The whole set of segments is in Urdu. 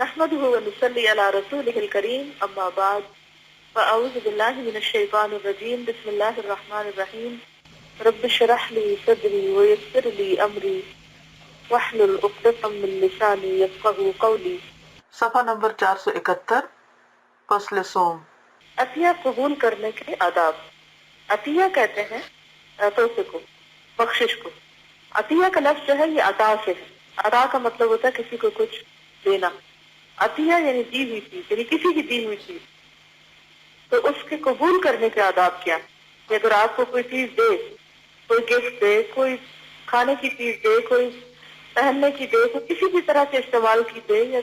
نحمده ونصلي على رسوله الكريم اما بعد فاعوذ بالله من الشيطان الرجيم بسم الله الرحمن الرحيم رب اشرح لي صدري ويسر لي امري واحلل عقدة من لساني يفقهوا قولي. صفحہ نمبر 471 فصل صوم. عطیہ قبول کرنے کے آداب. عطیہ کہتے ہیں توسے کو، بخشش کو. عطیہ کا لفظ جو ہے یہ عطا سے ہے. عطا کا مطلب ہوتا ہے کسی کو کچھ دینا. عطیہ یعنی دی ہوئی چیز، یعنی کسی کی دی ہوئی چیز. تو اس کے قبول کرنے کے آداب کیا؟ کہ اگر آپ کو کوئی چیز دے، کوئی گفٹ دے، کوئی کھانے کی چیز دے، کوئی پہننے کی دے، کوئی کسی بھی طرح سے استعمال کی دے، یا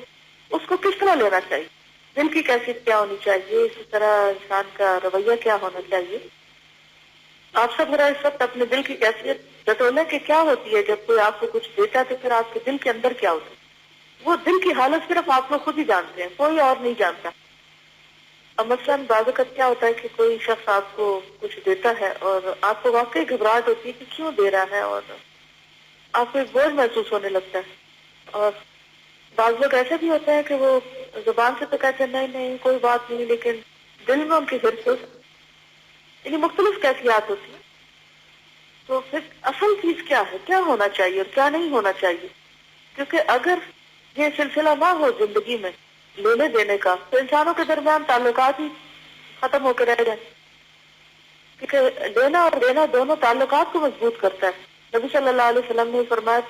اس کو کس طرح لینا چاہیے؟ دل کی کیفیت کیا ہونی چاہیے؟ اسی طرح انسان کا رویہ کیا ہونا چاہیے؟ آپ سب ذرا اس وقت اپنے دل کی کیفیت بتولیں کہ کیا ہوتی ہے جب کوئی آپ کو کچھ دیتا ہے، تو پھر آپ کے دل کے اندر کیا ہوتا ہے؟ وہ دل کی حالت صرف آپ لوگ خود ہی جانتے ہیں، کوئی اور نہیں جانتا. اب مثلاً بعض اوقات کیا ہوتا ہے کہ کوئی شخص آپ کو کچھ دیتا ہے اور آپ کو واقعی گھبراہٹ ہوتی ہے کہ کیوں دے رہا ہے، اور آپ کو ایک بوجھ محسوس ہونے لگتا ہے. اور بعض لوگ ایسے بھی ہوتے ہیں کہ وہ زبان سے تو کہتے ہیں نہیں نہیں کوئی بات نہیں، لیکن دل میں ان کی حرص یعنی مختلف کیفیات ہوتی ہیں. تو پھر اصل چیز کیا ہے، کیا ہونا چاہیے اور کیا نہیں ہونا چاہیے؟ کیونکہ اگر یہ سلسلہ نہ ہو زندگی میں لینے دینے کا، تو انسانوں کے درمیان تعلقات ہی ختم ہو کے رہ جائیں. کیونکہ لینا اور دینا دونوں تعلقات کو مضبوط کرتا ہے. نبی صلی اللہ علیہ وسلم نے فرمایا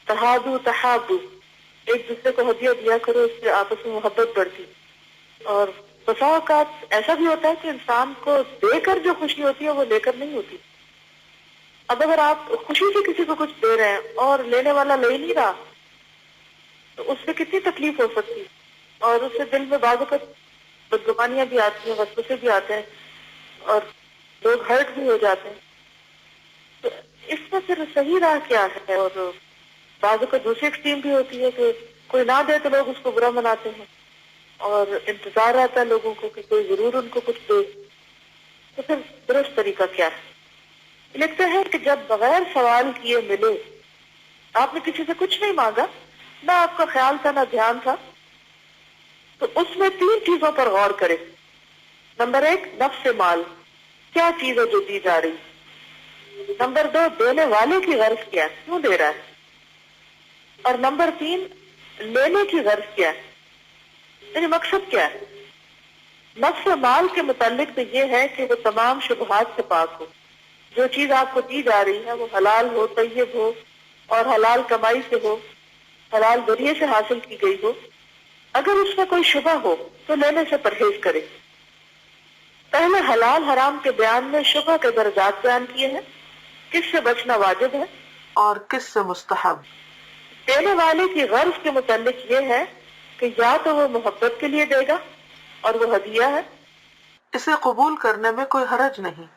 تہادو تحابو، ایک دوسرے کو ہدیہ دیا کرو، اس سے آپس میں محبت بڑھتی. اور بسا اوقات ایسا بھی ہوتا ہے کہ انسان کو دے کر جو خوشی ہوتی ہے وہ لے کر نہیں ہوتی. اب اگر آپ خوشی سے کسی کو کچھ دے رہے ہیں اور لینے والا لے نہیں رہا، تو اس سے کتنی تکلیف ہو سکتی ہے. اور اس سے دل میں بعض اوقات بدگمانیاں بھی آتی ہیں، وسوسے بھی آتے ہیں، اور لوگ ہرٹ بھی ہو جاتے ہیں. تو اس میں پھر صحیح راہ کیا ہے؟ اور بعض اوقات دوسری ایکسٹریم بھی ہوتی ہے کہ کوئی نہ دے تو لوگ اس کو برا مناتے ہیں، اور انتظار رہتا ہے لوگوں کو کہ کوئی ضرور ان کو کچھ دے. تو پھر درست طریقہ کیا ہے؟ لکھتے ہیں کہ جب بغیر سوال کیے ملے، آپ نے کسی سے کچھ نہیں مانگا، نہ آپ کا خیال تھا نہ دھیان تھا، تو اس میں 3 چیزوں پر غور کرے. نمبر 1 نفس مال، کیا چیز ہے جو دی جا رہی؟ نمبر 2 دینے والے کی غرض کیا ہے، کیوں دے رہا ہے؟ اور نمبر 3 لینے کی غرض کیا ہے، یعنی مقصد کیا ہے؟ نفس مال کے متعلق تو یہ ہے کہ وہ تمام شبہات سے پاک ہو. جو چیز آپ کو دی جا رہی ہے وہ حلال ہو، طیب ہو، اور حلال کمائی سے ہو، حلال ذریعے سے حاصل کی گئی ہو. اگر اس میں کوئی شبہ ہو تو لینے سے پرہیز کرے. پہلے حلال حرام کے بیان میں شبہ کے درجات بیان کیے ہیں، کس سے بچنا واجب ہے اور کس سے مستحب. دینے والے کی غرض کے متعلق یہ ہے کہ یا تو وہ محبت کے لیے دے گا اور وہ ہدیہ ہے، اسے قبول کرنے میں کوئی حرج نہیں.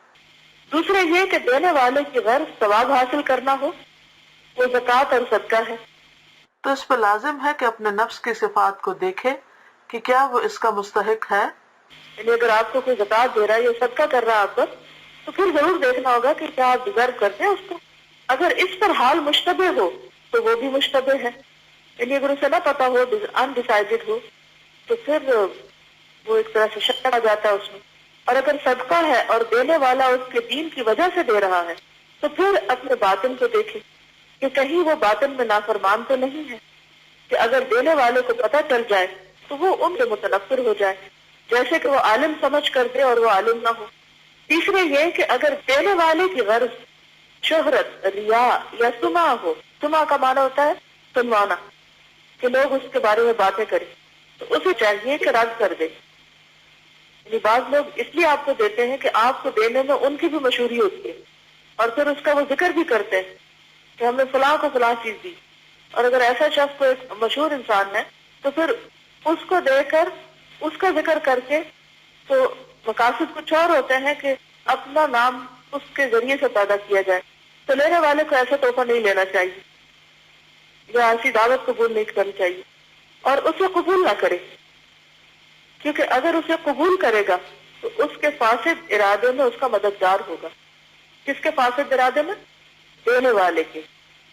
دوسرے یہ کہ دینے والے کی غرض ثواب حاصل کرنا ہو، وہ زکوٰۃ اور صدقہ ہے. تو اس پہ لازم ہے کہ اپنے نفس کی صفات کو دیکھے کہ کیا وہ اس کا مستحق ہے. یعنی اگر آپ کو کوئی زکوٰۃ دے رہا ہے یا صدقہ کر رہا ہے آپ پر، تو پھر ضرور دیکھنا ہوگا کہ کیا آپ ڈیزرو کرتے ہیں اس کو. اگر اس پر حال مشتبہ ہو تو وہ بھی مشتبہ ہے، یعنی اگر اسے نہ پتا ہو، انڈیسائیڈڈ ہو، تو پھر وہ ایک طرح سے شک آ جاتا ہے اس میں. اور اگر صدقہ ہے اور دینے والا اس کے دین کی وجہ سے دے رہا ہے، تو پھر اپنے باطن کو دیکھے کہ کہیں وہ باطن میں نافرمان تو نہیں ہے، کہ اگر دینے والے کو پتہ چل جائے تو وہ ان سے متنفر ہو جائے، جیسے کہ وہ عالم سمجھ کر دے اور وہ عالم نہ ہو. تیسرے یہ کہ اگر دینے والے کی غرض شہرت، ریا یا سمعہ ہو، سمعہ کا معنی ہوتا ہے سنوانا، کہ لوگ اس کے بارے میں باتیں کریں، تو اسے چاہیے کہ رد کر دے. یعنی بعض لوگ اس لیے آپ کو دیتے ہیں کہ آپ کو دینے میں ان کی بھی مشہوری ہوتی ہے، اور پھر اس کا وہ ذکر بھی کرتے ہیں کہ ہم نے فلاں کو فلاں چیز دی. اور اگر ایسا شخص کوئی مشہور انسان ہے تو پھر اس کو دے کر اس کا ذکر کر کے تو مقاصد کچھ اور ہوتے ہیں کہ اپنا نام اس کے ذریعے سے پیدا کیا جائے. تو لینے والے کو ایسا تحفہ نہیں لینا چاہیے یا ایسی دعوت قبول نہیں کرنی چاہیے، اور اسے قبول نہ کرے. کیونکہ اگر اسے قبول کرے گا تو اس کے فاسد ارادے میں اس کا مددگار ہوگا. کس کے فاسد ارادے میں؟ دینے والے کے.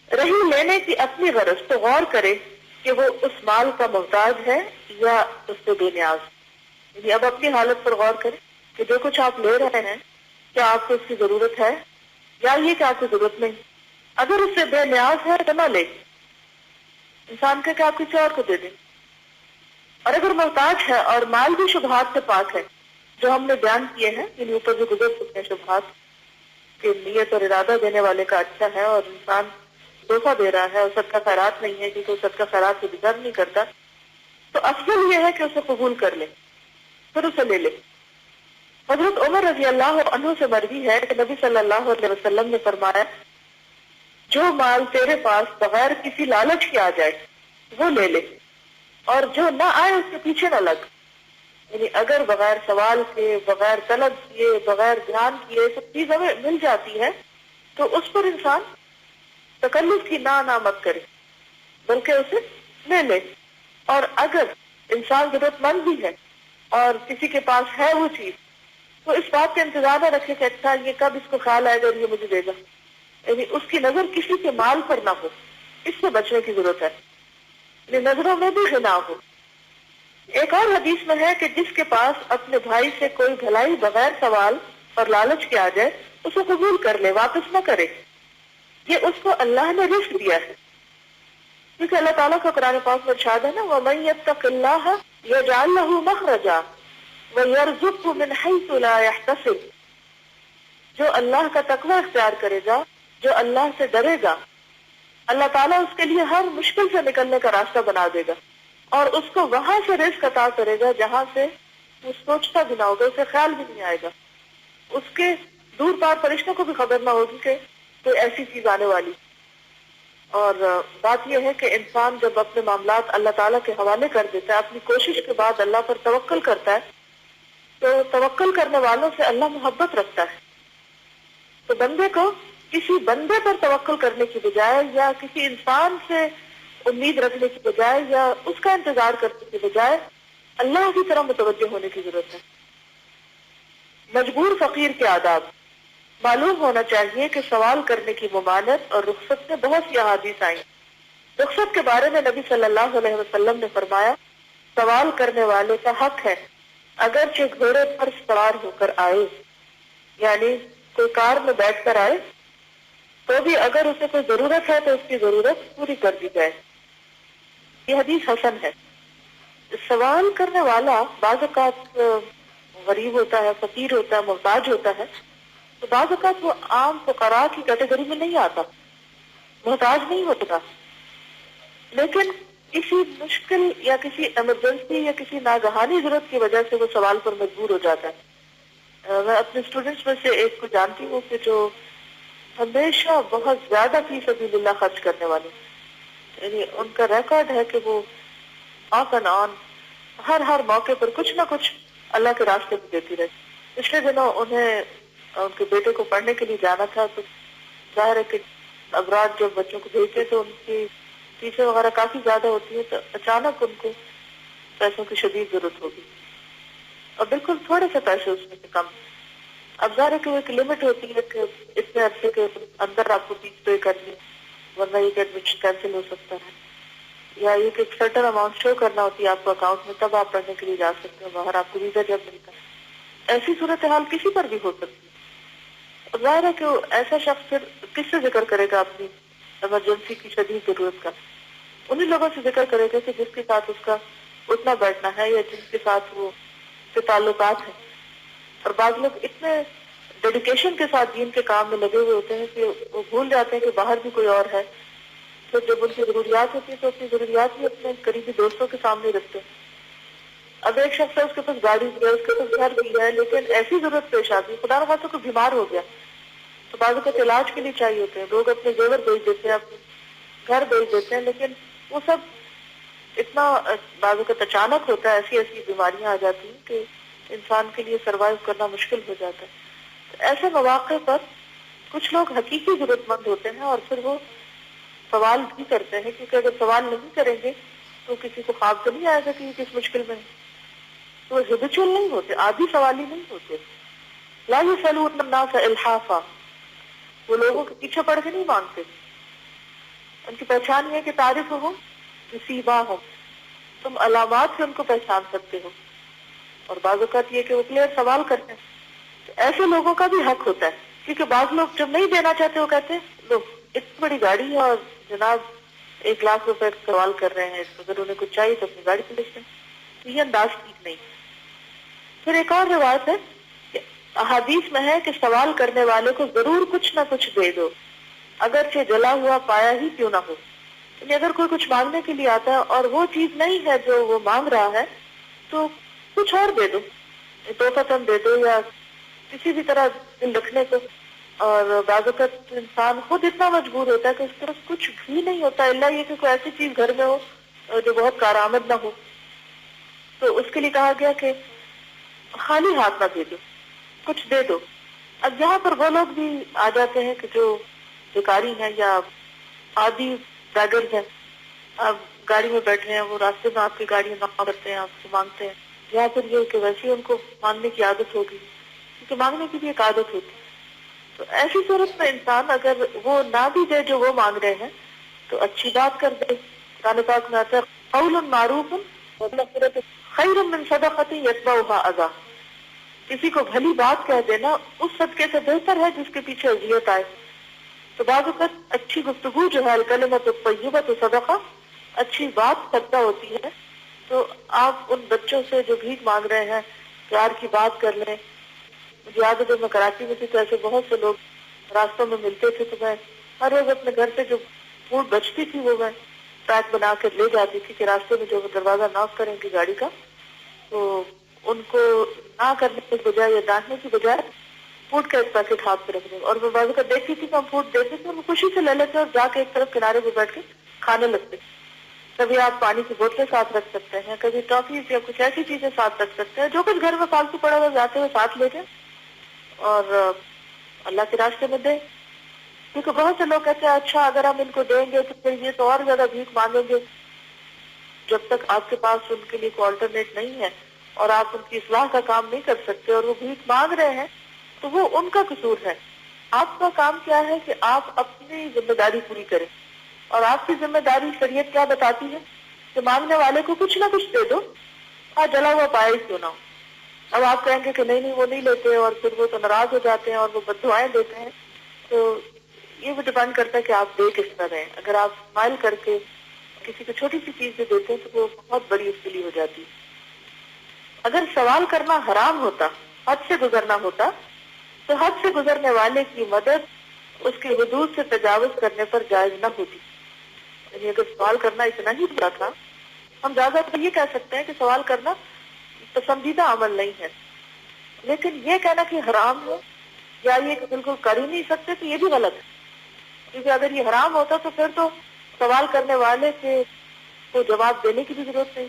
رہی لینے کی اپنی غرض، تو غور کرے کہ وہ اس مال کا محتاج ہے یا اس سے بے نیاز. یعنی اب اپنی حالت پر غور کریں کہ جو کچھ آپ لے رہے ہیں کیا آپ کو اس کی ضرورت ہے یا یہ کہ آپ کو ضرورت نہیں. اگر اس سے بے نیاز ہے تو نہ لے، انسان کہ آپ کسی اور کو دے دیں. اور اگر محتاج ہے اور مال بھی شبہات سے پاک ہے جو ہم نے بیان کیے ہیں، یعنی اوپر جو گزر چکے ہیں شبہات کہ نیت اور ارادہ دینے والے کا اچھا ہے اور انسان دھوکہ دے رہا ہے اور صدقہ خیرات نہیں ہے کیونکہ وہ صدقہ خیرات سے گزر نہیں کرتا، تو افضل یہ ہے کہ اسے قبول کر لے، پھر اسے لے لے. حضرت عمر رضی اللہ عنہ سے مروی ہے کہ نبی صلی اللہ علیہ وسلم نے فرمایا جو مال تیرے پاس بغیر کسی لالچ کے آ جائے وہ لے لے، اور جو نہ آئے اس کے پیچھے نہ لگ. یعنی اگر بغیر سوال کے، بغیر طلب کیے، بغیر دھیان کیے سب چیز ہمیں مل جاتی ہے تو اس پر انسان تکلف کی نہ مت کرے بلکہ اسے لے لے. اور اگر انسان ضرورت مند بھی ہے اور کسی کے پاس ہے وہ چیز تو اس بات کا انتظار نہ رکھے کہ اچھا یہ کب اس کو خیال آئے گا اور یہ مجھے دے گا. یعنی اس کی نظر کسی کے مال پر نہ ہو، اس سے بچنے کی ضرورت ہے. یعنی نظروں میں بھی غنا ہو. ایک اور حدیث میں ہے کہ جس کے پاس اپنے بھائی سے کوئی بھلائی بغیر سوال اور لالچ کے آ جائے اسے قبول کر لے، واپس نہ کرے. یہ اس کو اللہ نے رزق دیا ہے، کیونکہ اللہ تعالیٰ کا قرآن پاک میں ارشاد ہے نا وَمَن يَتَّقِ اللَّهَ يَجْعَل لَّهُ مَخْرَجًا وَيَرْزُقْهُ مِنْ حَيْثُ لَا يَحْتَسِبُ. جو اللہ کا تقوی اختیار کرے گا، جو اللہ سے ڈرے گا، اللہ تعالیٰ اس کے لیے ہر مشکل سے نکلنے کا راستہ بنا دے گا اور اس کو وہاں سے رزق عطا کرے گا جہاں سے وہ سوچتا بھی نہ ہوگا، اسے خیال بھی نہیں آئے گا. اس کے دور پار فرشتوں کو بھی خبر نہ ہوگی کہ کوئی ایسی چیز آنے والی. اور بات یہ ہے کہ انسان جب اپنے معاملات اللہ تعالیٰ کے حوالے کر دیتا ہے، اپنی کوشش کے بعد اللہ پر توکل کرتا ہے، تو توکل کرنے والوں سے اللہ محبت رکھتا ہے. تو بندے کو کسی بندے پر توکل کرنے کی بجائے یا کسی انسان سے امید رکھنے کی بجائے یا اس کا انتظار کرنے کی بجائے اللہ کی طرح متوجہ ہونے کی ضرورت ہے. مجبور فقیر کے آداب. معلوم ہونا چاہیے کہ سوال کرنے کی ممانعت اور رخصت میں بہت سی احادیث آئیں. رخصت کے بارے میں نبی صلی اللہ علیہ وسلم نے فرمایا سوال کرنے والے کا حق ہے اگرچہ گھوڑے پر سوار ہو کر آئے، یعنی کوئی کار میں بیٹھ کر آئے تو بھی اگر اسے کوئی ضرورت ہے تو اس کی ضرورت پوری کر دی جائے. یہ حدیث حسن ہے. سوال کرنے والا بعض اوقات غریب ہوتا ہے، فقیر ہوتا ہے، محتاج ہوتا ہے، تو بعض اوقات وہ عام فقراء کی کیٹیگری میں نہیں آتا، محتاج نہیں ہوتا، لیکن کسی مشکل یا کسی ایمرجنسی یا کسی ناگہانی ضرورت کی وجہ سے وہ سوال پر مجبور ہو جاتا ہے. میں اپنے اسٹوڈنٹس میں سے ایک کو جانتی ہوں کہ جو ہمیشہ بہت زیادہ فی سبیل اللہ خرچ کرنے والے، یعنی ان کا ریکارڈ ہے کہ وہ آف اینڈ آن ہر موقع پر کچھ نہ کچھ اللہ کے راستے میں دیتی رہتی. پچھلے دنوں انہیں ان کے بیٹے کو پڑھنے کے لیے جانا تھا، تو ظاہر ہے کہ ابراد جب بچوں کو بھیجتے تو ان کی فیسیں وغیرہ کافی زیادہ ہوتی ہیں، تو اچانک ان کو پیسوں کی شدید ضرورت ہوگی اور بالکل تھوڑے سے پیسے اس میں سے کم. اب ظاہر ہے کہ وہ ایک لمٹ ہوتی ہے کہ اتنے عرصے کے اندر آپ کو فیس پے کرنی، ورنہ یہ کہ ایڈمیشن کینسل ہو سکتا ہے، یا یہ کہ ایک سرٹن اماؤنٹ شو کرنا ہوتی ہے آپ کو اکاؤنٹ میں، تب آپ پڑھنے کے لیے جا سکتے ہیں باہر، آپ کو ویزا جب ملتا ہے. ایسی صورتحال کسی پر بھی ہو سکتی ہے. اور ظاہر ہے کہ ایسا شخص پھر کس سے ذکر کرے گا اپنی ایمرجنسی کی شدید ضرورت کا؟ انہیں لوگوں سے ذکر کرے گا کہ جس کے ساتھ اس کا اٹھنا بیٹھنا ہے یا جن کے ساتھ وہ کے تعلقات ہیں. اور بعض لوگ اتنے ڈیڈیکیشن کے ساتھ دین کے کام میں لگے ہوئے ہوتے ہیں کہ وہ بھول جاتے ہیں کہ باہر بھی کوئی اور ہے. تو جب ان کی ضروریات ہوتی ہے تو اپنی ضروریات بھی اپنے قریبی دوستوں کے سامنے رکھتے ہیں. اب ایک شخص ہے، اس کے پاس گاڑی بھی ہے، اس کے پاس گھر بھی ہے، لیکن ایسی ضرورت پیش آتی ہے خدا نخواستہ کوئی بیمار ہو گیا تو بعض اوقات علاج کے لیے چاہیے ہوتے ہیں، لوگ اپنے زیور بیچ دیتے ہیں، اپنے گھر بیچ دیتے ہیں، لیکن وہ سب اتنا بعض اوقات اچانک ہوتا ہے، ایسی بیماریاں آ جاتی ہیں کہ انسان کے لیے سروائیو کرنا مشکل ہو جاتا ہے. تو ایسے مواقع پر کچھ لوگ حقیقی ضرورت مند ہوتے ہیں اور پھر وہ سوال بھی کرتے ہیں، کیونکہ اگر سوال نہیں کریں گے تو کسی کو خواب تو نہیں آئے گا کہ یہ کس مشکل میں ہے. تو وہ ہیبچول نہیں ہوتے، عادی سوالی نہیں ہوتے. لا یسألون الناس الحافا، وہ لوگوں کے پیچھے پڑھ کے نہیں مانگتے. ان کی پہچان یہ ہے کہ تعریف ہو بسیماہم، تم علامات سے ان کو پہچان سکتے ہو. اور بعض اوقات یہ کہ وہ کلیئر سوال کرتے ہیں، تو ایسے لوگوں کا بھی حق ہوتا ہے. کیونکہ بعض لوگ جب نہیں دینا چاہتے وہ کہتے ہیں لو اتنی بڑی گاڑی ہے اور جناب 1 لاکھ روپے سوال کر رہے ہیں، اگر انہیں کچھ چاہیے تو اپنی گاڑی پہ لکھ دیں. تو یہ انداز ٹھیک نہیں. پھر ایک اور روایت ہے کہ احادیث میں ہے کہ سوال کرنے والے کو ضرور کچھ نہ کچھ دے دو، اگرچہ جلا ہوا پایا ہی کیوں نہ ہو. یعنی اگر کوئی کچھ مانگنے کے لیے آتا ہے اور وہ چیز نہیں ہے جو وہ مانگ رہا ہے تو کچھ اور دے دو، تحفتاً دے دو یا کسی بھی طرح دل رکھنے کو. اور بعض اوقات انسان خود اتنا مجبور ہوتا ہے کہ اس طرف کچھ بھی نہیں ہوتا الا یہ کہ کوئی ایسی چیز گھر میں ہو جو بہت کارآمد نہ ہو. تو اس کے لیے کہا گیا کہ خالی ہاتھ نہ دے دو، کچھ دے دو. اب یہاں پر وہ لوگ بھی آ جاتے ہیں کہ جو بھکاری ہیں یا عادی بیگرز ہیں. اب گاڑی میں بیٹھ رہے ہیں، وہ راستے میں آپ کی گاڑی نہ کرتے ہیں، آپ سے مانگتے ہیں، یا پھر یہ کہ ویسے ان کو مانگنے کی عادت ہوگی، کیونکہ مانگنے کی بھی ایک عادت ہوتی ہے. تو ایسی صورت میں انسان اگر وہ نہ بھی دے جو وہ مانگ رہے ہیں تو اچھی بات کر دے. قرآن پاک میں آتا ہے قول معروف ومغفرۃ خیر من صدقۃ یتبعها اذى. کسی کو بھلی بات کہہ دینا اس صدقے سے بہتر ہے جس کے پیچھے اذیت آئے. تو بعض اوقات اچھی گفتگو جو ہے الکلمۃ الطیبۃ صدقہ، اچھی بات صدقہ ہوتی ہے. تو آپ ان بچوں سے جو بھیک مانگ رہے ہیں پیار کی بات کر لیں. مجھے یاد ہے جب میں کراچی میں تھی تو ایسے بہت سے لوگ راستوں میں ملتے تھے تو میں ہر روز اپنے گھر سے جو فوڈ بچتی تھی وہ میں پیک بنا کر لے جاتی تھی کہ راستے میں جو دروازہ ناک کریں گی گاڑی کا تو ان کو نہ کرنے کی بجائے یا ڈانٹنے کی بجائے فوڈ کا ایک پیکٹ ہاتھ پہ رکھ دیں. اور میں بازو کا دیکھتی تھی کہ ہم فوڈ دیتے تھے، وہ خوشی سے لے لیتے اور جا کے ایک طرف کنارے پہ بیٹھ کے کھانے لگتے. کبھی آپ پانی کی بوتلیں ساتھ رکھ سکتے ہیں، کبھی ٹافیز یا کچھ ایسی چیزیں ساتھ رکھ سکتے ہیں، جو کچھ گھر میں فالتو پڑا ہوا جاتے ہوئے ساتھ لے جائیں اور اللہ کے راستے میں دیں. کیونکہ بہت سے لوگ کہتے ہیں اچھا اگر ہم ان کو دیں گے تو پھر یہ تو اور زیادہ بھیک مانگیں گے. جب تک آپ کے پاس ان کے لیے کوئی آلٹرنیٹ نہیں ہے اور آپ ان کی اصلاح کا کام نہیں کر سکتے اور وہ بھیک مانگ رہے ہیں تو وہ ان کا قصور ہے. آپ کا کام کیا ہے کہ آپ اپنی ذمہ داری پوری کریں. اور آپ کی ذمہ داری شریعت کیا بتاتی ہے کہ مانگنے والے کو کچھ نہ کچھ دے دو، جلا ہوا پایا ہی کیوں نہ ہو. اب آپ کہیں گے کہ نہیں وہ نہیں لیتے اور پھر وہ تو ناراض ہو جاتے ہیں اور وہ بددعائیں دیتے ہیں. تو یہ بھی ڈیپینڈ کرتا ہے کہ آپ دے کس طرح ہیں. اگر آپ اسمائل کر کے کسی کو چھوٹی سی چیز دے دیتے ہیں تو وہ بہت بڑی اس کے لیے ہو جاتی ہے. اگر سوال کرنا حرام ہوتا، حد سے گزرنا ہوتا، تو حد سے گزرنے والے کی مدد اس کے حدود سے تجاوز کرنے پر جائز نہ ہوتی. یعنی اگر سوال کرنا اتنا ہی برا تھا، ہم زیادہ تر یہ کہہ سکتے ہیں کہ سوال کرنا پسندیدہ عمل نہیں ہے. لیکن یہ کہنا کہ حرام ہو یا یہ کہ بالکل کر ہی نہیں سکتے تو یہ بھی غلط ہے. کیونکہ اگر یہ حرام ہوتا تو پھر تو سوال کرنے والے کے کو جواب دینے کی بھی ضرورت نہیں.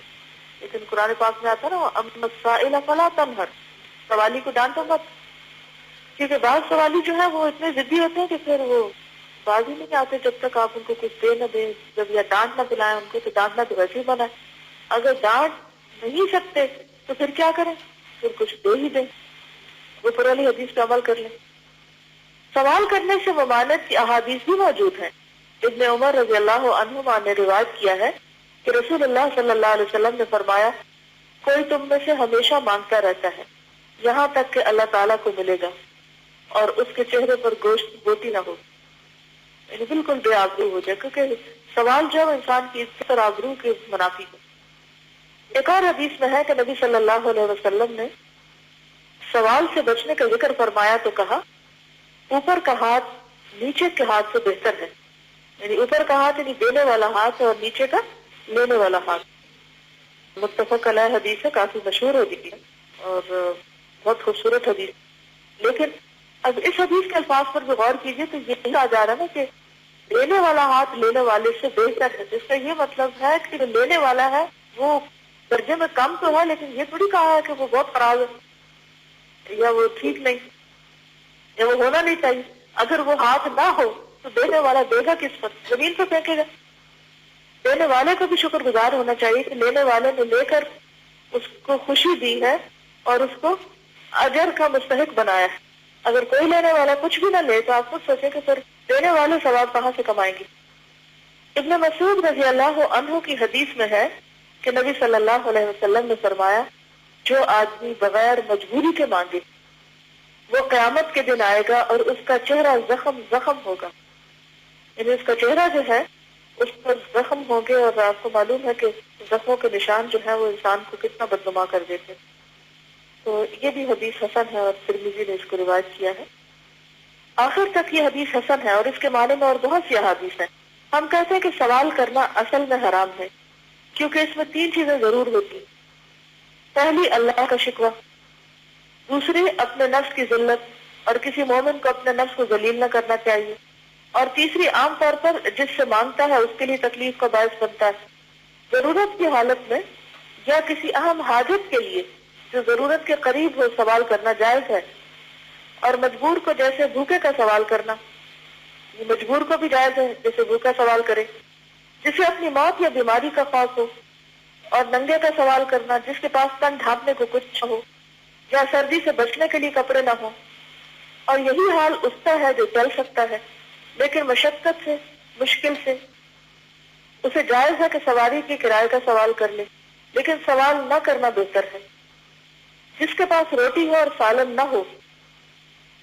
لیکن قرآن پاک میں آتا نا اما السائل فلا تنہر، سوالی کو ڈانٹو مت. کیونکہ بعض سوالی جو ہے وہ اتنے ضدی ہوتے ہیں کہ پھر وہ باز ہی نہیں آتے جب تک آپ ان کو کچھ دے نہ دیں. جب یا ڈانٹ نہ پلائیں ان کو تو ڈانٹنا تو ویسے ہی منع ہے. اگر ڈانٹ نہیں سکتے تو پھر کیا کریں؟ پھر کچھ دے ہی دیں، وہ پرانی حدیث پہ عمل کر لیں. سوال کرنے سے ممانعت کی احادیث بھی موجود ہیں. ابن عمر رضی اللہ عنہما نے روایت کیا ہے کہ رسول اللہ صلی اللہ علیہ وسلم نے فرمایا کوئی تم میں سے ہمیشہ مانگتا رہتا ہے یہاں تک کہ اللہ تعالیٰ کو ملے گا اور اس کے چہرے پر گوشت گوتی نہ ہو، یعنی بالکل بے آبرو ہو جائے. کیونکہ سوال جو ہے انسان کی عزت اور آبرو کے منافی ہے. ایک اور حدیث میں ہے کہ نبی صلی اللہ علیہ وسلم نے سوال سے بچنے کا ذکر فرمایا تو کہا اوپر کا ہاتھ نیچے کے ہاتھ سے بہتر ہے. یعنی اوپر کا ہاتھ یعنی دینے والا ہاتھ اور نیچے کا لینے والا ہاتھ. متفق علیہ حدیث ہے، کافی مشہور حدیث ہے اور بہت خوبصورت حدیث. لیکن اب اس حدیث کے الفاظ پر بھی غور کیجئے تو یہ کہا جا رہا ہے نا کہ لینے والا ہاتھ لینے والے سے بہتر ہے، جس کا یہ مطلب ہے کہ جو لینے والا ہے وہ درجے میں کم تو ہے لیکن یہ تھوڑی کہا ہے کہ وہ بہت خراب ہے یا وہ ٹھیک نہیں یا وہ ہونا نہیں چاہیے. اگر وہ ہاتھ نہ ہو تو دینے والا دے گا کس پر؟ زمین پہ پھینکے گا. دینے والے کو بھی شکر گزار ہونا چاہیے کہ لینے والے نے لے کر اس کو خوشی دی ہے اور اس کو اجر کا مستحق بنایا ہے. اگر کوئی لینے والا کچھ بھی نہ لے تو آپ خود سوچیں کہ پھر دینے والے ثواب کہاں سے کمائیں گے. ابن مسعود رضی اللہ عنہ کی حدیث میں ہے کہ نبی صلی اللہ علیہ وسلم نے فرمایا جو آدمی بغیر مجبوری کے مانگے وہ قیامت کے دن آئے گا اور اس کا چہرہ زخم زخم ہوگا، یعنی اس کا چہرہ جو ہے اس پر زخم ہوں گے، اور آپ کو معلوم ہے کہ زخموں کے نشان جو ہے وہ انسان کو کتنا بدنما کر دیتے ہیں۔ تو یہ بھی حدیث حسن ہے اور ترمذی نے اس کو روایت کیا ہے۔ آخر تک یہ حدیث حسن ہے اور اس کے معنی میں اور بہت سی احادیث ہیں۔ ہم کہتے ہیں کہ سوال کرنا اصل میں حرام ہے کیونکہ اس میں تین چیزیں ضرور ہوتی، پہلی اللہ کا شکوہ، دوسری اپنے نفس کی ذلت اور کسی مومن کو اپنے نفس کو ذلیل نہ کرنا چاہیے، اور تیسری عام طور پر جس سے مانگتا ہے اس کے لیے تکلیف کا باعث بنتا ہے۔ ضرورت کی حالت میں یا کسی اہم حاجت کے لیے جو ضرورت کے قریب ہو سوال کرنا جائز ہے، اور مجبور کو جیسے بھوکے کا سوال کرنا، یہ مجبور کو بھی جائز ہے جیسے بھوکا سوال کرے، جسے اپنی موت یا بیماری کا خوف ہو، اور ننگے کا سوال کرنا جس کے پاس تن ڈھانپنے کو کچھ نہ ہو یا سردی سے بچنے کے لیے کپڑے نہ ہوں، اور یہی حال اس کا ہے جو چل سکتا ہے لیکن مشقت سے مشکل سے، اسے جائز ہے کہ سواری کے کرائے کا سوال کر لے، لیکن سوال نہ کرنا بہتر ہے۔ جس کے پاس روٹی ہو اور سالن نہ ہو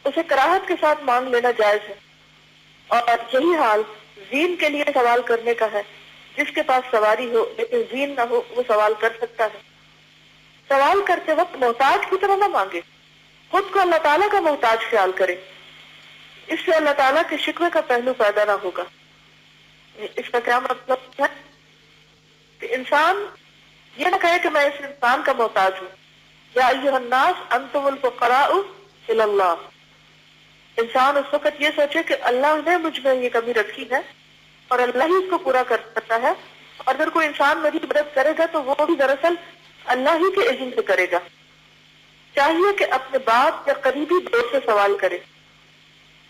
اسے کراہت کے ساتھ مانگ لینا جائز ہے، اور یہی حال زین کے لیے سوال کرنے کا ہے۔ جس کے پاس سواری ہو لیکن زین نہ ہو وہ سوال کر سکتا ہے۔ سوال کرتے وقت محتاج کی طرح نہ مانگے، خود کو اللہ تعالیٰ کا محتاج خیال کرے، اس سے اللہ تعالیٰ کے شکوے کا پہلو پیدا نہ ہوگا۔ اس کا کیا مطلب ہے کہ انسان یہ نہ کہے کہ میں اس انسان کا محتاج ہوں، یا ایھا الناس انتم الفقراء الی اللہ۔ انسان اس وقت یہ سوچے کہ اللہ نے مجھ میں یہ کمی رکھی ہے اور اللہ ہی اس کو پورا کر سکتا ہے، اور اگر کوئی انسان میری مدد کرے گا تو وہ بھی دراصل اللہ ہی کے اذن سے کرے گا۔ چاہیے کہ اپنے باپ یا قریبی دوست سے سوال کرے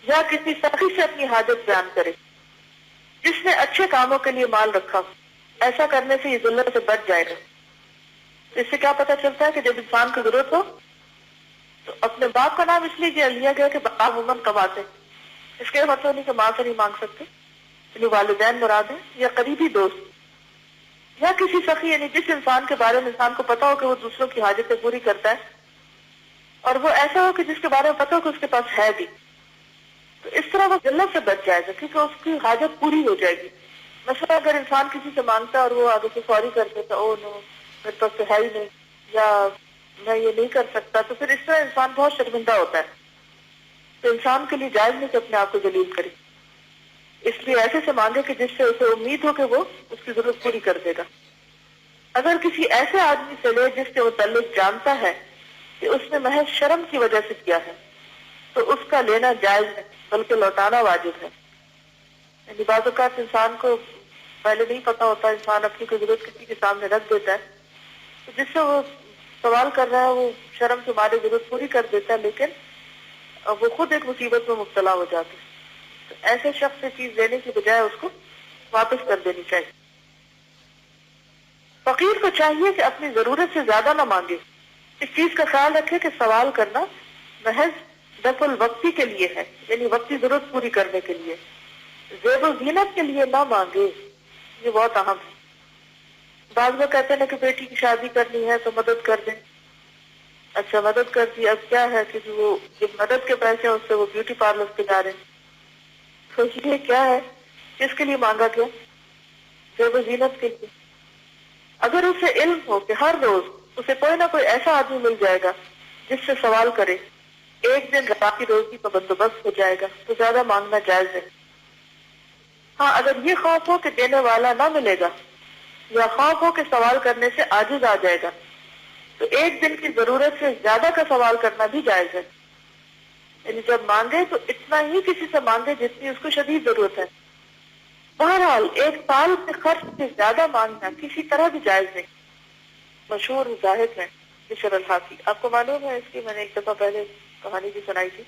یا کسی سخی سے اپنی حاجت بیان کرے جس نے اچھے کاموں کے لیے مال رکھا ہو۔ ایسا کرنے سے یہ ذلت سے بچ جائے گا۔ اس سے کیا پتہ چلتا ہے کہ جب انسان کو ضرورت ہو تو اپنے باپ کا نام اس لیے لیا گیا کہ باپ عموماً کماتے، اس کے مطلب نہیں کہ ماں سے نہیں مانگ سکتے، یعنی والدین مراد ہیں، یا قریبی دوست یا کسی سخی، یعنی جس انسان کے بارے میں انسان کو پتا ہو کہ وہ دوسروں کی حاجتیں پوری کرتا ہے، اور وہ ایسا ہو کہ جس کے بارے میں پتا ہو کہ اس کے پاس ہے بھی، تو اس طرح وہ ذلت سے بچ جائے گا کیونکہ اس کی حاجت پوری ہو جائے گی۔ مثلا اگر انسان کسی سے مانگتا ہے اور وہ آگے سے سوری کر دیتا، او نو میرے پاس تو ہے ہی نہیں، یا میں یہ نہیں کر سکتا، تو پھر اس طرح انسان بہت شرمندہ ہوتا ہے۔ تو انسان کے لیے جائز نہیں کہ اپنے آپ کو ذلیل کرے، اس لیے ایسے سے مانگے کہ جس سے اسے امید ہو کہ وہ اس کی ضرورت پوری کر دے گا۔ اگر کسی ایسے آدمی سے لے جس کے متعلق جانتا ہے کہ اس نے محض شرم کی وجہ سے کیا ہے تو اس کا لینا جائز ہے، بلکہ لوٹانا واجب ہے۔ یعنی بعض اوقات انسان کو پہلے نہیں پتا ہوتا، انسان اپنی کوئی ضرورت کسی کے سامنے رکھ دیتا ہے، تو جس سے وہ سوال کر رہا ہے وہ شرم کے مارے ضرورت پوری کر دیتا ہے، لیکن وہ خود ایک مصیبت میں مبتلا ہو جاتا ہے۔ تو ایسے شخص سے چیز لینے کی بجائے اس کو واپس کر دینی چاہیے۔ فقیر کو چاہیے کہ اپنی ضرورت سے زیادہ نہ مانگے، اس چیز کا خیال رکھے کہ سوال کرنا محض دفع الوقتی کے لیے ہے، یعنی وقتی ضرورت پوری کرنے کے لیے، زیب و زینت کے لیے نہ مانگے۔ یہ بہت اہم ہے۔ بعض لوگ کہتے ہیں کہ بیٹی کی شادی کرنی ہے تو مدد کر دیں۔ اچھا مدد کر دی، اب کیا ہے کہ وہ جب مدد کے پیسے ہیں اس سے وہ بیوٹی پارلر پہ جا رہے ہیں، تو یہ کیا ہے، کس کے لیے مانگا گیا؟ زیب و زینت کے لیے۔ اگر اسے علم ہو کہ ہر روز اسے کوئی نہ کوئی ایسا آدمی مل جائے گا جس سے سوال کرے، ایک دن رات کی روزی کا بندوبست ہو جائے گا، تو زیادہ مانگنا جائز ہے۔ ہاں اگر یہ خوف ہو کہ دینے والا نہ ملے گا، یا خوف ہو کہ سوال کرنے سے عاجز آ جائے گا، تو ایک دن کی ضرورت سے زیادہ کا سوال کرنا بھی جائز ہے۔ یعنی جب مانگے تو اتنا ہی کسی سے مانگے جتنی اس کو شدید ضرورت ہے۔ بہرحال ایک سال کے خرچ سے زیادہ مانگنا کسی طرح بھی جائز نہیں۔ مشہور زاہد ہیں بشر الحافی، آپ کو معلوم ہے، اس کی میں نے ایک دفعہ پہلے کہانی بھی سنائی تھی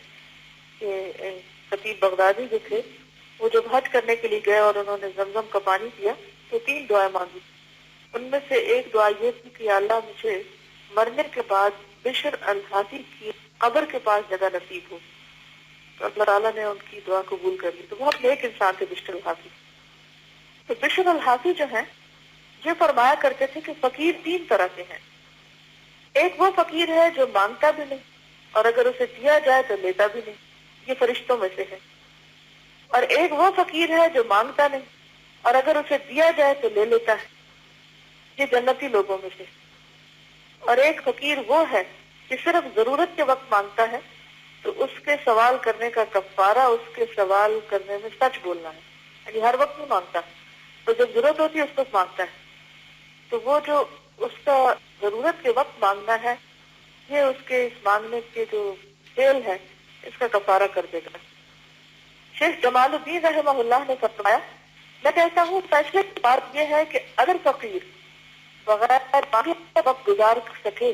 کہ خطیب بغدادی جو تھے وہ جب حج کرنے کے لیے گئے اور انہوں نے زمزم کا پانی پیا تو 3 دعائیں مانگی۔ ان میں سے ایک دعا یہ تھی کہ اللہ مجھے مرنے کے بعد بشر الحافی کی قبر کے پاس جگہ نصیب ہو۔ تو اللہ تعالیٰ نے ان کی دعا قبول کر لی۔ تو بہت نیک انسان تھے بشر الحافی۔ تو بشر الحافی جو ہیں یہ فرمایا کرتے تھے کہ فقیر 3 طرح کے ہیں. ایک وہ فقیر ہے جو مانگتا بھی نہیں اور اگر اسے دیا جائے تو لیتا بھی نہیں، یہ فرشتوں میں سے ہے. اور ایک وہ فقیر ہے جو مانگتا نہیں اور اگر اسے دیا جائے تو لے لیتا ہے، یہ جنتی لوگوں میں سے. اور ایک فقیر وہ ہے کہ صرف ضرورت کے وقت مانگتا ہے، تو اس کے سوال کرنے کا کفارہ اس کے سوال کرنے میں سچ بولنا ہے. یعنی ہر وقت نہیں مانگتا، تو جب ضرورت ہوتی ہے اس وقت مانگتا ہے. تو وہ جو اس کا ضرورت کے وقت مانگنا ہے، یہ اس کے اس مانگنے کے جو فعل ہے اس کا کفارہ کر دے گا. شیخ جمال الدین رحمہ اللہ نے فرمایا، میں کہتا ہوں فیصلے کی بات یہ ہے کہ اگر فقیر بغیر مانگے وقت گزار سکے،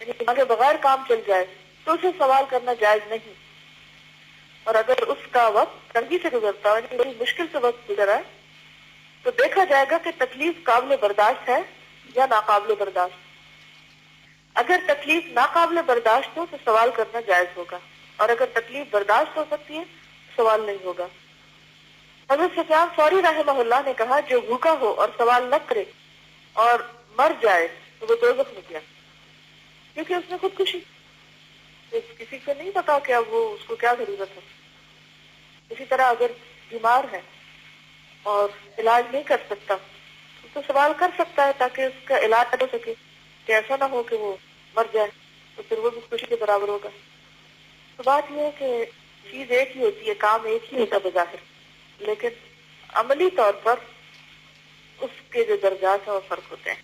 یعنی مانگے بغیر کام چل جائے، تو اسے سوال کرنا جائز نہیں. اور اگر اس کا وقت تنگی سے گزرتا ہے، یعنی بڑی مشکل سے وقت گزرا ہے، تو دیکھا جائے گا کہ تکلیف قابل برداشت ہے یا ناقابل برداشت. اگر تکلیف ناقابل برداشت ہو تو سوال کرنا جائز ہوگا، اور اگر تکلیف برداشت ہو سکتی ہے تو سوال نہیں ہوگا. حضرت سفیان ثوری رحمہ اللہ نے کہا، جو بھوکا ہو اور سوال نہ کرے اور مر جائے تو وہ دوزخ میں گیا، کیونکہ اس نے خودکشی. کسی کو نہیں پتا کہ اب وہ اس کو کیا ضرورت ہے. اسی طرح اگر بیمار ہے اور علاج نہیں کر سکتا تو سوال کر سکتا ہے تاکہ اس کا علاج ہو سکے، کہ ایسا نہ ہو کہ وہ مر جائے تو پھر وہ بھی خوشی کے برابر ہوگا. تو بات یہ ہے کہ چیز ایک ہی ہوتی ہے، کام ایک ہی ہوتا بظاہر، لیکن عملی طور پر اس کے جو درجات ہیں وہ فرق ہوتے ہیں.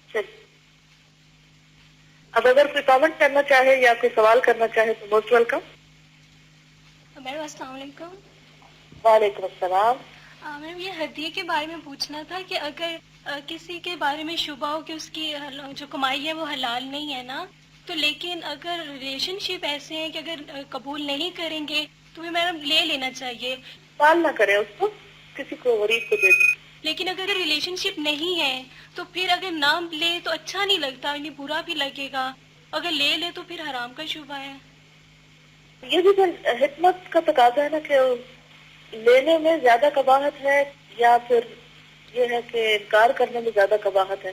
چلیے، اب اگر کوئی کامنٹ کرنا چاہے یا کوئی سوال کرنا چاہے تو موسٹ ویلکم. میم السلام علیکم. وعلیکم السلام. میم یہ ہدیے کے بارے میں پوچھنا تھا کہ اگر کسی کے بارے میں شبہ ہو کہ اس کی جو کمائی ہے وہ حلال نہیں ہے نا، تو لیکن اگر ریلیشن شپ ایسے ہیں کہ اگر قبول نہیں کریں گے تو بھی میڈم لے لینا چاہیے. سوال نہ کریں اس کو، کسی کو غریب کو دے دیں. لیکن اگر ریلیشن شپ نہیں ہے تو پھر اگر نہ لے تو اچھا نہیں لگتا، یعنی برا بھی لگے گا. اگر لے لے تو پھر حرام کا شبہ ہے. یہ بھی تو حکمت کا تقاضا ہے نا کہ لینے میں زیادہ قباحت ہے یا پھر یہ ہے کہ انکار کرنے میں زیادہ قباحت ہے.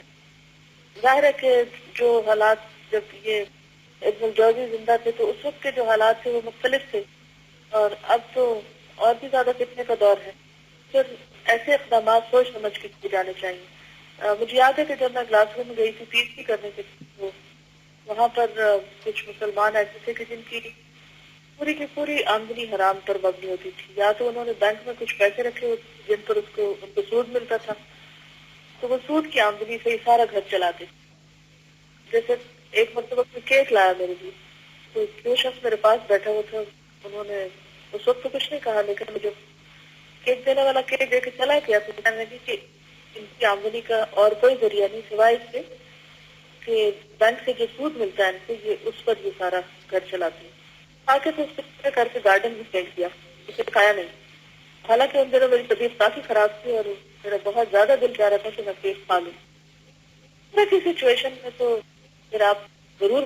ظاہر ہے کہ جو حالات جب یہ ابن الجوزی زندہ تھے تو اس وقت کے جو حالات تھے وہ مختلف تھے، اور اب تو اور بھی زیادہ فتنے کا دور ہے. پھر ایسے اقدامات سوچ سمجھ کے کیے جانے چاہیے. مجھے یاد ہے کہ جب میں گلاسگو میں گئی تھی PhD کرنے کے لیے، وہاں پر کچھ مسلمان ایسے تھے کہ جن کی پوری کی پوری آمدنی حرام پر مبنی ہوتی تھی. یا تو انہوں نے بینک میں کچھ پیسے رکھے ہوتے جن پر ان کو سود ملتا تھا، تو وہ سود کی آمدنی سے ہی سارا گھر چلاتے. جیسے ایک مرتبہ میں کیک لایا میرے لیے، تو جو شخص میرے پاس بیٹھا ہوا تھا انہوں نے اس وقت تو کچھ نہیں کہا، لیکن مجھے کیک دینے والا کیک دے کے چلا گیا تو کہنے لگی کہ ان کی آمدنی کا اور کوئی ذریعہ نہیں سوائے اس سے کہ بینک سے جو سود ملتا ہے ان سے یہ اس پر یہ سارا گھر چلاتے ہیں. آ کے تو اس پہ کر کے گارڈن میں پھینک دیا، اسے کھایا نہیں. حالانکہ ان دنوں میری طبیعت کافی خراب تھی اور میرا بہت زیادہ دل چاہ رہا تھا کہ میں کیک کھا لوں. ایسی سچویشن میں تو پھر آپ ضرور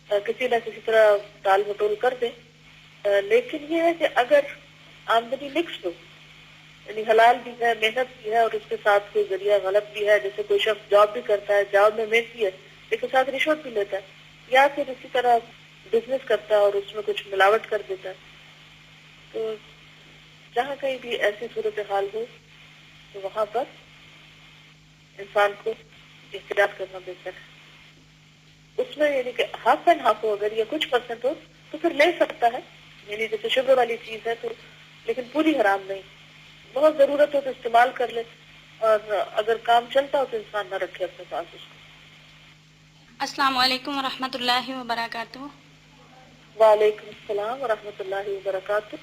کسی نہ کسی طرح ٹال مٹول کر دیں. لیکن یہ ہے کہ اگر آمدنی مکس ہو، یعنی حلال بھی ہے، محنت بھی ہے، اور اس کے ساتھ کوئی ذریعہ غلط بھی ہے، جیسے کوئی شخص جاب بھی کرتا ہے، جاب میں محنت بھی ہے لیکن ساتھ رشوت بھی لیتا ہے، یا پھر اسی طرح بزنس کرتا ہے اور اس میں کچھ ملاوٹ کر دیتا ہے، تو جہاں کہیں بھی ایسی صورتحال ہو تو وہاں پر انسان کو احتیاط کرنا بہتر ہے. اس میں یعنی کہ ہاف اینڈ ہاف ہو اگر یا کچھ پرسنٹ ہو تو پھر لے سکتا ہے، یعنی جیسے شوگر والی چیز ہے تو، لیکن پوری حرام نہیں. بہت ضرورت ہو تو استعمال کر لے، اور اگر کام چلتا ہو تو انسان نہ رکھے اپنے پاس اس کو. السلام علیکم ورحمۃ اللہ وبرکاتہ. وعلیکم السلام ورحمۃ اللہ وبرکاتہ.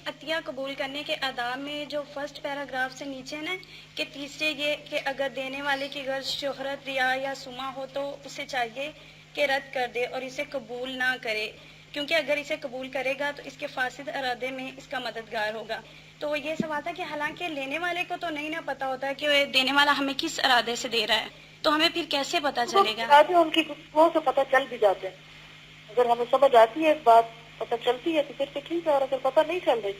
عطیہ قبول کرنے کے آداب میں جو فرسٹ پیراگراف سے نیچے نا کہ تیسرے یہ کہ اگر دینے والے کی غرض شہرت، ریا یا سما ہو تو اسے چاہیے کہ رد کر دے اور اسے قبول نہ کرے، کیونکہ اگر اسے قبول کرے گا تو اس کے فاسد ارادے میں اس کا مددگار ہوگا. تو یہ سوال تھا کہ حالانکہ لینے والے کو تو نہیں نہ پتہ ہوتا کہ دینے والا ہمیں کس ارادے سے دے رہا ہے، تو ہمیں پھر کیسے پتہ چلے گا؟ ان کی گفتگو سے پتہ چل بھی جاتے ہیں. اگر ہمیں سمجھ آتی ہے ایک بات، پتہ چلتی ہے تو پھر ٹھیک ہے، اور اگر پتہ نہیں چل رہی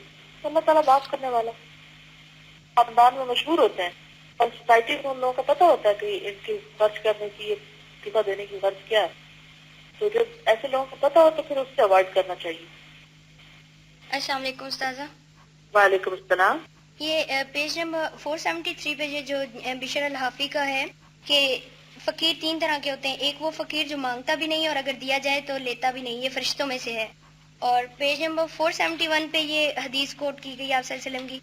تو اللہ تعالیٰ بات کرنے والا. خاندان میں مشہور ہوتے ہیں اور سوسائٹی میں ان لوگوں کا پتہ ہوتا ہے کہ ان کی خرچ کرنے کی، استعفا دینے کی غرض کیا ہے. تو جب ایسے لوگوں کو پتہ ہو تو پھر اس سے اوائڈ کرنا چاہیے. السلام علیکم استاذہ. وعلیکم السلام. یہ پیج نمبر 473 پہ یہ جو بشر الحافی کا ہے کہ فقیر 3 طرح کے ہوتے ہیں. ایک وہ فقیر جو مانگتا بھی نہیں اور اگر دیا جائے تو لیتا بھی نہیں، یہ فرشتوں میں سے ہے. اور پیج نمبر 471 پہ یہ حدیث کوٹ کی گئی آپ صلی اللہ علیہ وسلم کی،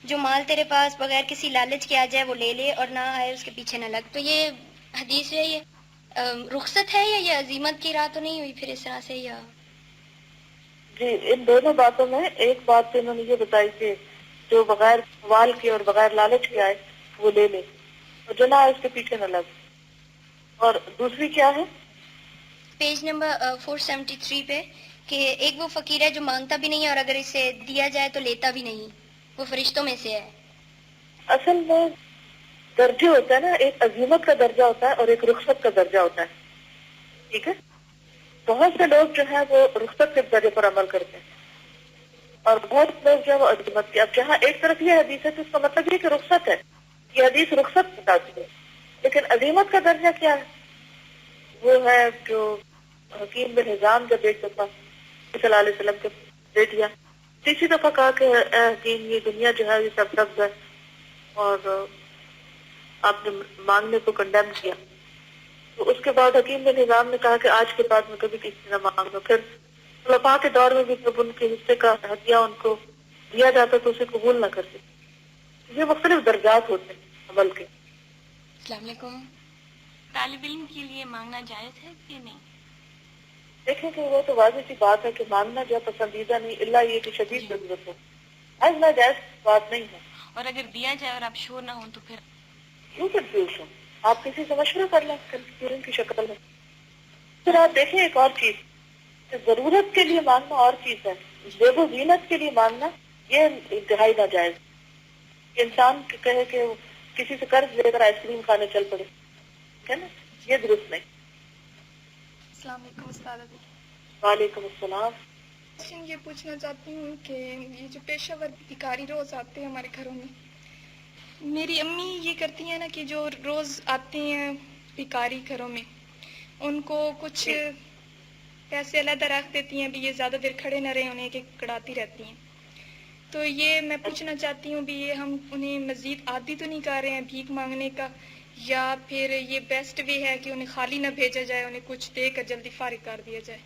جو مال تیرے پاس بغیر کسی لالچ کے آ جائے وہ لے لے اور نہ آئے اس کے پیچھے نہ لگ. تو یہ حدیث ہے، یہ رخصت ہے یا یہ عزیمت کی راہ تو نہیں ہوئی پھر اس طرح سے؟ یا جی، ان دونوں باتوں میں ایک بات تو انہوں نے یہ بتائی کہ جو بغیر وال کے اور بغیر لالچ کے آئے وہ لے لے اور جو نہ آئے اس کے پیچھے نہ لگ. اور دوسری کیا ہے؟ پیج نمبر 473 پہ کہ ایک وہ فقیر ہے جو مانگتا بھی نہیں اور اگر اسے دیا جائے تو لیتا بھی نہیں، وہ فرشتوں میں سے ہے. اصل میں درجے ہوتا ہے نا، ایک عزیمت کا درجہ ہوتا ہے اور ایک رخصت کا درجہ ہوتا ہے. ٹھیک ہے؟ بہت سے لوگ جو ہیں وہ رخصت کے درجے پر عمل کرتے ہیں اور بہت سے لوگ جو ہے وہ عزیمت کے. اب جہاں ایک طرف یہ حدیث ہے تو اس کا مطلب یہ کہ رخصت ہے، یہ حدیث رخصت بتاتی ہے. لیکن عزیمت کا درجہ کیا ہے؟ وہ ہے جو حکیم بن حزام جب ایک دفعہ صلی اللہ علیہ وسلم کے دے دیا، تیسری دفعہ کہا کہ اے حکیم یہ دنیا جو ہے یہ سب سبز ہے، اور آپ نے مانگنے کو کنڈیم کیا. تو اس کے بعد حکیم بن حزام نے کہا کہ آج کے بعد میں کبھی کسی سے نہ مانگوں. پھر خلفاء کے دور میں بھی جب ان کے حصے کا ہدیہ ان کو دیا جاتا تو اسے قبول نہ کرتے. یہ مختلف درجات ہوتے ہیں عمل کے. السلام علیکم. طالب علم کے لیے مانگنا جائز ہے کہ نہیں؟ دیکھیں کہ وہ تو واضح سی بات ہے کہ مانگنا جو پسندیدہ نہیں، الا یہ کہ شدید ضرورت ہو. ایز نہ جائز بات نہیں ہے. اور اگر دیا جائے اور آپ شور نہ ہوں تو پھر کیوں کنفیوز ہو؟ آپ کسی سے مشورہ کر لیں کنفیوژن کی شکل میں. پھر آپ دیکھیں ایک اور چیز کہ ضرورت کے لیے مانگنا اور چیز ہے، زیب و زینت کے لیے مانگنا یہ انتہائی ناجائز. انسان کہے کہ کسی سے قرض لے کر آئس کریم کھانے چل پڑے، ہے نا، یہ درست نہیں. السلام علیکم استاد. وعلیکم السلام. یہ پوچھنا چاہتی ہوں کہ یہ جو پیشہ ور بھکاری روز آتے ہیں ہمارے گھروں میں، میری امی یہ کرتی ہیں نا کہ جو روز آتے ہیں بھکاری گھروں میں ان کو کچھ پیسے علیحدہ رکھ دیتی ہیں بھی یہ زیادہ دیر کھڑے نہ رہیں، انہیں کہ کڑاتی رہتی ہیں. تو یہ میں پوچھنا چاہتی ہوں بھی یہ ہم انہیں مزید عادی تو نہیں کر رہے ہیں بھیک مانگنے کا، یا پھر یہ بیسٹ وے ہے کہ انہیں خالی نہ بھیجا جائے، انہیں کچھ دے کر جلدی فارغ کر دیا جائے؟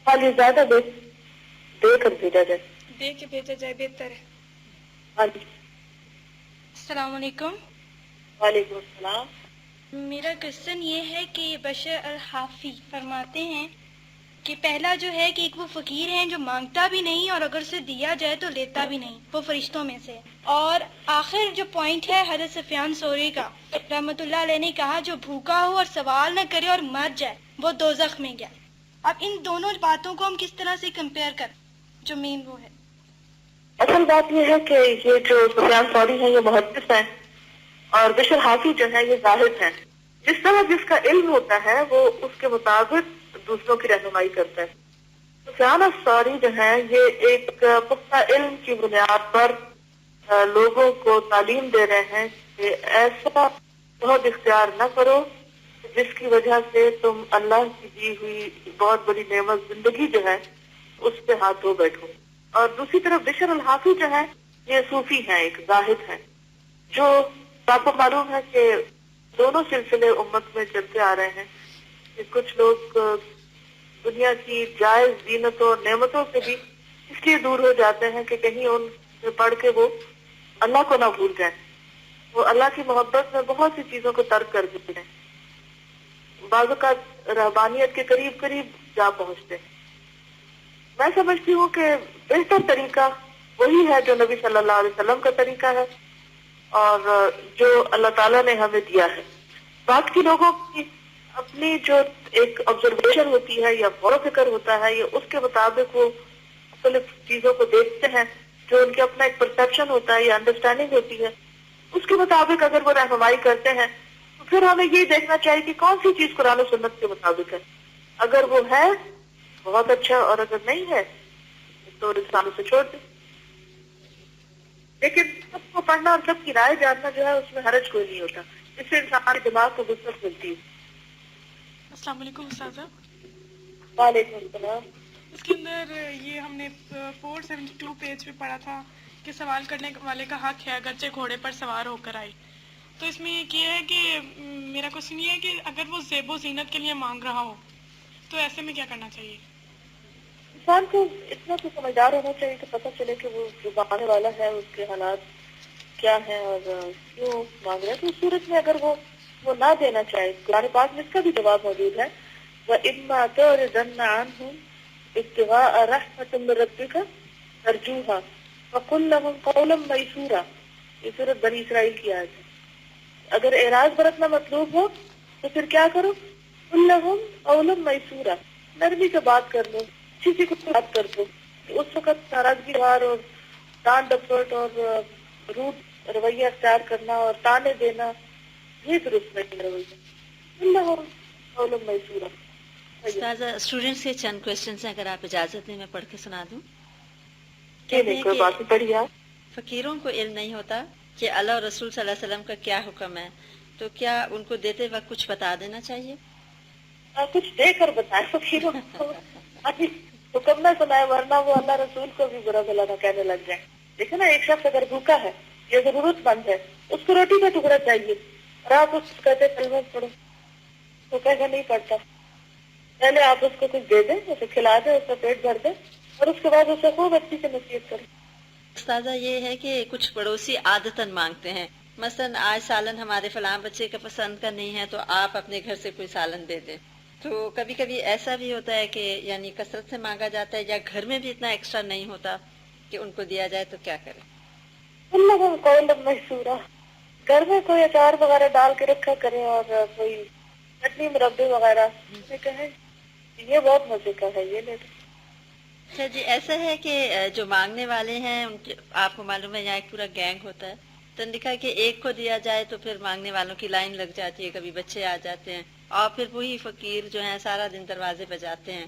خالی زیادہ دے کر بھیجا جائے، دے کے بھیجا جائے بہتر ہے. ہاں جی. السلام علیکم. وعلیکم السلام. میرا کوشچن یہ ہے کہ بشر الحافی فرماتے ہیں کہ پہلا جو ہے کہ ایک وہ فقیر ہیں جو مانگتا بھی نہیں اور اگر اسے دیا جائے تو لیتا بھی نہیں، وہ فرشتوں میں سے. اور آخر جو پوائنٹ ہے حضرت سفیان ثوری کا رحمۃ اللہ علیہ نے کہا جو بھوکا ہو اور سوال نہ کرے اور مر جائے وہ دوزخ میں گیا. اب ان دونوں باتوں کو ہم کس طرح سے کمپیئر کریں جو مین وہ ہے؟ اصل بات یہ ہے کہ یہ جو سفیان ثوری ہیں یہ محدث ہیں اور بشر حافی جو ہے یہ زاہد ہیں. جس طرح جس کا علم ہوتا ہے وہ اس کے مطابق دوسروں کی رہنمائی کرتا ہے. سفیان ثوری جو ہے یہ ایک پختہ علم کی بنیاد پر لوگوں کو تعلیم دے رہے ہیں کہ ایسا بہت اختیار نہ کرو جس کی وجہ سے تم اللہ کی دی ہوئی بہت بڑی نعمت زندگی جو ہے اس پہ ہاتھ دھو بیٹھو. اور دوسری طرف بشر الحافی جو ہے یہ صوفی ہیں، ایک زاہد ہیں، جو آپ کو معلوم ہے کہ دونوں سلسلے امت میں چلتے آ رہے ہیں کہ کچھ لوگ دنیا کی جائز زینتوں نعمتوں سے بھی اس لیے دور ہو جاتے ہیں کہ کہیں ان میں پڑھ کے وہ اللہ کو نہ بھول جائیں. وہ اللہ کی محبت میں بہت سی چیزوں کو ترک کر دیتے ہیں، بعض اوقات رہبانیت کے قریب جا پہنچتے ہیں. میں سمجھتی ہوں کہ بہتر طریقہ وہی ہے جو نبی صلی اللہ علیہ وسلم کا طریقہ ہے اور جو اللہ تعالیٰ نے ہمیں دیا ہے. باقی لوگوں کی اپنی جو ایک آبزرویشن ہوتی ہے یا غور و فکر ہوتا ہے یا اس کے مطابق وہ مختلف چیزوں کو دیکھتے ہیں، جو ان کے اپنا ایک پرسپشن ہوتا ہے یا انڈرسٹینڈنگ ہوتی ہے، اس کے مطابق اگر وہ رہنمائی کرتے ہیں تو پھر ہمیں یہ دیکھنا چاہیے کہ کون سی چیز قرآن و سنت کے مطابق ہے. اگر وہ ہے بہت اچھا اور اگر نہیں ہے تو رسالے سے چھوڑ دیں. لیکن سب کو پڑھنا اور سب کی رائے جاننا جو ہے اس میں حرج کوئی نہیں ہوتا، اس سے انسان کے دماغ کو وسعت ملتی ہے۔ السلام علیکم استاذہ، وعلیکم السلام۔ اس کے اندر یہ ہم نے 472 پیج پہ پڑھا تھا کہ سوال کرنے والے کا حق ہے اگرچہ گھوڑے پر سوار ہو کر آئے، تو اس میں یہ کیا ہے کہ میرا کوشچن یہ ہے کہ اگر وہ زیب و زینت کے لیے مانگ رہا ہو تو ایسے میں کیا کرنا چاہیے؟ انسان کو اتنا تو سمجھدار ہونا چاہیے کہ پتہ چلے کہ وہ جو مانگنے والا ہے اس کے حالات کیا ہیں اور کیوں مانگ رہا ہے۔ تو اس صورت میں اگر وہ نہ دینا چاہے، قرآن پاک میں اس کا بھی جواب موجود ہے، وَإِمَّا تُعْرِضَنَّ عَنْهُمْ ابْتِغَاءَ رَحْمَةٍ مِّن رَّبِّكَ تَرْجُوهَا فَقُل لَّهُمْ قَوْلًا مَّيْسُورًا، یہ سورۃ بنی اسرائیل کی آیت ہے۔ اگر اعراض برتنا مطلوب ہو تو پھر کیا کرو؟ قُل لَّهُمْ قَوْلًا مَّيْسُورًا، نرمی سے بات کر لو، کسی کو بات کر دو۔ اس وقت ناراضگی وار اور ڈانٹ ڈپٹ اور روڈ رویہ اختیار کرنا اور تانے دینا یہ درست نہیں رویہ۔ اللہ قول میسورہ۔ استاذہ، اسٹوڈینٹس کے چند کوشچنس ہیں، اگر آپ اجازت دیں میں پڑھ کے سنا دوں۔ کہتے ہیں کوئی بات نہیں، پڑھیے آپ۔ فقیروں کو علم نہیں ہوتا کہ اللہ اور رسول صلی اللہ علیہ وسلم کا کیا حکم ہے، تو کیا ان کو دیتے وقت کچھ بتا دینا چاہیے؟ کچھ دے کر بتائے فقیروں کو، ابھی حکم نہ سنائے ورنہ وہ اللہ رسول کو بھی برا بھلا نہ کہنے لگ جائے۔ دیکھیں نا، ایک شخص اگر بھوکا ہے یا ضرورت مند ہے، اس کو روٹی کا ٹکڑا چاہیے اور آپ اس کو کہتے کلمہ پڑھو، تو کہے نہیں پڑتا۔ پہلے آپ اس کو کچھ دے دیں، اسے کھلا دیں، اس کا پیٹ بھر دیں اور اس کے بعد اسے خوب اچھی سے نصیحت کریں۔ استاذہ، یہ ہے کہ کچھ پڑوسی عادتاً مانگتے ہیں، مثلا آج سالن ہمارے فلاں بچے کا پسند کا نہیں ہے تو آپ اپنے گھر سے کوئی سالن دے دیں۔ تو کبھی کبھی ایسا بھی ہوتا ہے کہ یعنی کثرت سے مانگا جاتا ہے یا گھر میں بھی اتنا ایکسٹرا نہیں ہوتا کہ ان کو دیا جائے، تو کیا کریں؟ اللہ قول محسورہ، گھر میں کوئی اچار وغیرہ ڈال کے رکھا کرے اور کوئی چٹنی مربے وغیرہ اسے کہیں یہ بہت مزے کا ہے، یہ لے لیں۔ اچھا جی، ایسا ہے کہ جو مانگنے والے ہیں ان کے آپ کو معلوم ہے یہاں ایک پورا گینگ ہوتا ہے، تو لکھا کہ ایک کو دیا جائے تو پھر مانگنے والوں کی لائن لگ جاتی ہے، کبھی بچے آ جاتے ہیں اور پھر وہی فقیر جو ہیں سارا دن دروازے بجاتے ہیں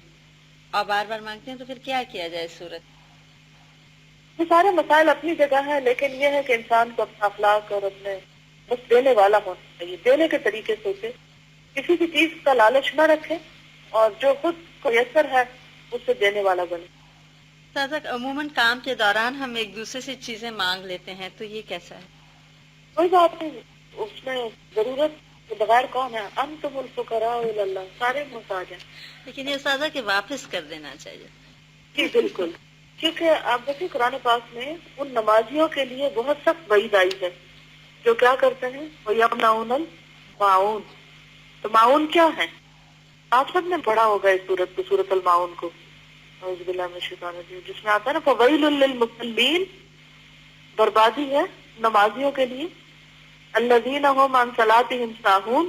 اور بار بار مانگتے ہیں، تو پھر کیا کیا جائے اس صورت؟ یہ سارے مسائل اپنی جگہ ہیں، لیکن یہ ہے کہ انسان کو اپنا اخلاق اور اپنے بس دینے والا ہونا چاہیے، دینے کے طریقے سوچے، کسی بھی چیز کا لالچ نہ رکھے اور جو خود کو یسر ہے اس سے دینے والا بنے۔ استاذہ، عموماً کام کے دوران ہم ایک دوسرے سے چیزیں مانگ لیتے ہیں، تو یہ کیسا ہے؟ کوئی بات نہیں، اس میں ضرورت کے بغیر کون ہے؟ انتم الفقراء الی اللہ، سارے محتاج ہیں۔ لیکن یہ استاذہ کہ واپس کر دینا چاہیے۔ جی بالکل، کیونکہ آپ دیکھیں قرآن پاک میں ان نمازیوں کے لیے بہت سخت وعید آئی ہے جو کیا کرتے ہیں، وَيَمْنَعُونَ الْمَاعُونَ۔ تو معاون کیا ہے؟ آپ سب نے پڑھا ہوگا اس سورت کو، سورۃ الماعون کو، اعوذ باللہ من الشیطان الرجیم، جس میں آتا ہے نا فَوَيْلٌ لِّلْمُصَلِّينَ، بربادی ہے نمازیوں کے لیے، الَّذِينَ هُمْ عَنْ صَلَاتِهِمْ سَاهُونَ،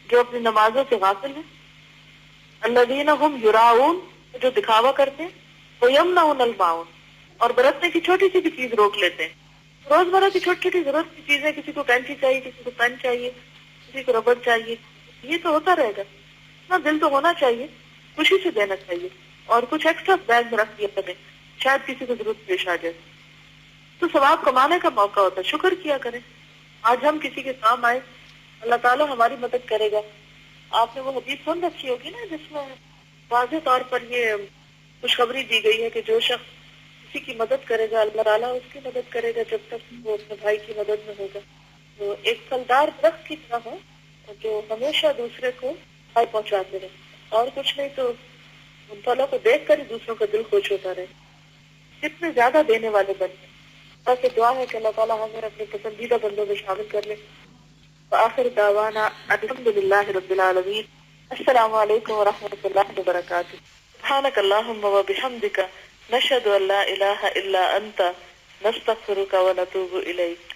جو اپنی نمازوں سے غافل ہیں، الَّذِينَ هُمْ يُرَاءُونَ، جو دکھاوا کرتے ہیں، وَيَمْنَعُونَ الْمَاعُونَ، اور برتنے کی چھوٹی سی بھی چیز روک لیتے ہیں۔ روزمرہ کی چھوٹی چھوٹی ضرورت کی چیزیں، کسی کو کینچی چاہیے، کسی کو پین چاہیے، کسی کو ربڑ چاہیے، یہ تو ہوتا رہے گا، اتنا دل تو ہونا چاہیے، خوشی سے دینا چاہیے اور کچھ ایکسٹرا بیگ میں رکھ دیا کریں، شاید کسی کو ضرورت پیش آ جائے، تو ثواب کمانے کا موقع ہوتا ہے، شکر کیا کریں۔ آج ہم کسی کے کام آئے، اللہ تعالیٰ ہماری مدد کرے گا۔ آپ نے وہ حدیث سن رکھی ہوگی نا جس میں واضح طور پر یہ خوشخبری دی گئی ہے کہ جو شخص کسی کی مدد کرے گا اللہ تعالیٰ اس کی مدد کرے گا جب تک وہ اپنے بھائی کی مدد میں ہوگا۔ تو ایک پھلدار درخت کی طرح ہو جو ہمیشہ دوسرے کو پھل پہنچاتے رہے، اور کچھ نہیں تو ان پھلوں کو دیکھ کر ہی دوسروں کا دل خوش ہوتا رہے، جتنے زیادہ دینے والے بنتے۔ تاکہ دعا ہے کہ اللہ تعالیٰ ہمیں اپنے پسندیدہ بندوں میں شامل کر لے۔ وآخر دعوانا الحمدللہ رب العالمین۔ السلام علیکم ورحمۃ اللہ وبرکاتہ۔ سبحانک اللہم وبحمدک، نشہد ان لا الہ الا انت، نستغفرک ونتوب الیک۔